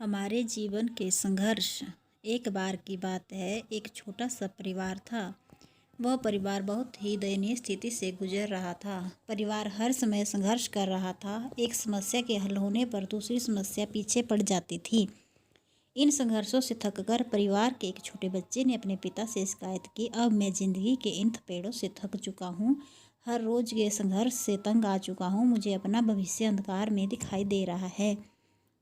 हमारे जीवन के संघर्ष। एक बार की बात है, एक छोटा सा परिवार था। वह परिवार बहुत ही दयनीय स्थिति से गुजर रहा था। परिवार हर समय संघर्ष कर रहा था। एक समस्या के हल होने पर दूसरी समस्या पीछे पड़ जाती थी। इन संघर्षों से थककर परिवार के एक छोटे बच्चे ने अपने पिता से शिकायत की, अब मैं जिंदगी के इन थपेड़ों से थक चुका हूँ। हर रोज के संघर्ष से तंग आ चुका हूँ। मुझे अपना भविष्य अंधकार में दिखाई दे रहा है।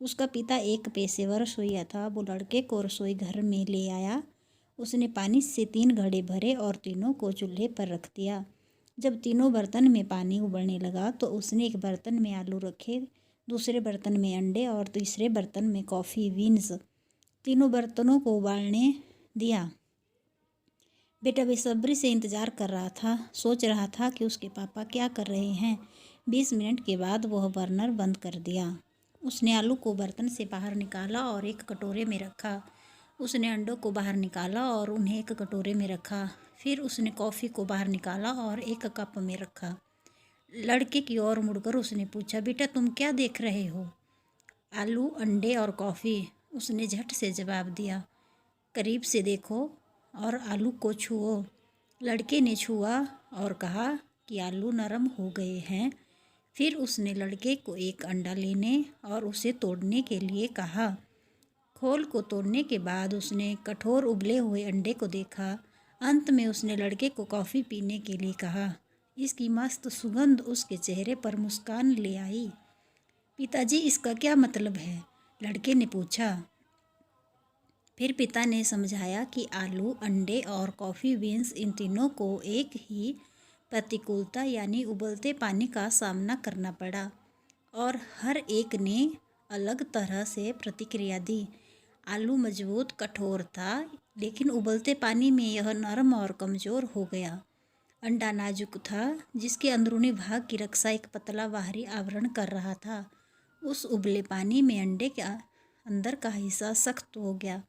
उसका पिता एक पेशेवर रसोइया था। वो लड़के को रसोई घर में ले आया। उसने पानी से 3 घड़े भरे और तीनों को चूल्हे पर रख दिया। जब तीनों बर्तन में पानी उबलने लगा तो उसने एक बर्तन में आलू रखे, दूसरे बर्तन में अंडे और तीसरे बर्तन में कॉफ़ी बीन्स। तीनों बर्तनों को उबालने दिया। बेटा बेसब्री से इंतज़ार कर रहा था। सोच रहा था कि उसके पापा क्या कर रहे हैं। 20 मिनट के बाद वह बर्नर बंद कर दिया। उसने आलू को बर्तन से बाहर निकाला और एक कटोरे में रखा। उसने अंडों को बाहर निकाला और उन्हें एक कटोरे में रखा। फिर उसने कॉफ़ी को बाहर निकाला और एक कप में रखा। लड़के की ओर मुड़कर उसने पूछा, बेटा तुम क्या देख रहे हो? आलू, अंडे और कॉफ़ी, उसने झट से जवाब दिया। करीब से देखो और आलू को छुओ। लड़के ने छुआ और कहा कि आलू नरम हो गए हैं। फिर उसने लड़के को एक अंडा लेने और उसे तोड़ने के लिए कहा। खोल को तोड़ने के बाद उसने कठोर उबले हुए अंडे को देखा। अंत में उसने लड़के को कॉफ़ी पीने के लिए कहा। इसकी मस्त सुगंध उसके चेहरे पर मुस्कान ले आई। पिताजी, इसका क्या मतलब है? लड़के ने पूछा। फिर पिता ने समझाया कि आलू, अंडे और कॉफ़ी बीन्स, इन तीनों को एक ही प्रतिकूलता यानी उबलते पानी का सामना करना पड़ा और हर एक ने अलग तरह से प्रतिक्रिया दी। आलू मजबूत कठोर था, लेकिन उबलते पानी में यह नरम और कमज़ोर हो गया। अंडा नाजुक था, जिसके अंदरूनी भाग की रक्षा एक पतला बाहरी आवरण कर रहा था। उस उबले पानी में अंडे के अंदर का हिस्सा सख्त हो गया।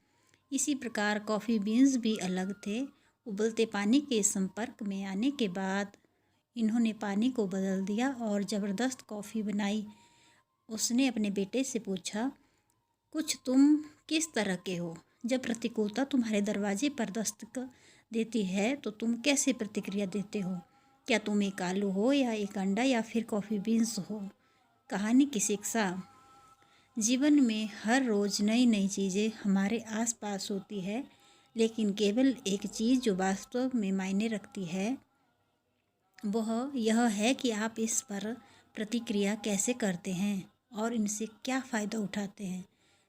इसी प्रकार कॉफ़ी बीन्स भी अलग थे। उबलते पानी के संपर्क में आने के बाद इन्होंने पानी को बदल दिया और ज़बरदस्त कॉफ़ी बनाई। उसने अपने बेटे से पूछा, कुछ तुम किस तरह के हो? जब प्रतिकूलता तुम्हारे दरवाजे पर दस्तक देती है तो तुम कैसे प्रतिक्रिया देते हो? क्या तुम एक आलू हो या एक अंडा या फिर कॉफ़ी बीन्स हो? कहानी की शिक्षा। जीवन में हर रोज़ नई नई चीज़ें हमारे आसपास होती है, लेकिन केवल एक चीज़ जो वास्तव में मायने रखती है वह यह है कि आप इस पर प्रतिक्रिया कैसे करते हैं और इनसे क्या फ़ायदा उठाते हैं।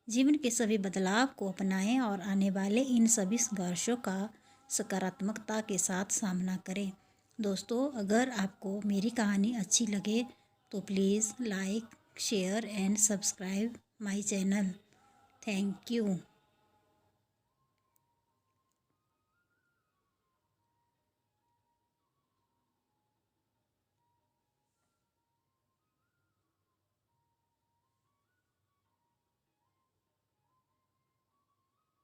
जीवन के सभी बदलाव को अपनाएं और आने वाले इन सभी संघर्षों का सकारात्मकता के साथ सामना करें। दोस्तों, अगर आपको मेरी कहानी अच्छी लगे तो please like, share and subscribe my channel. Thank you.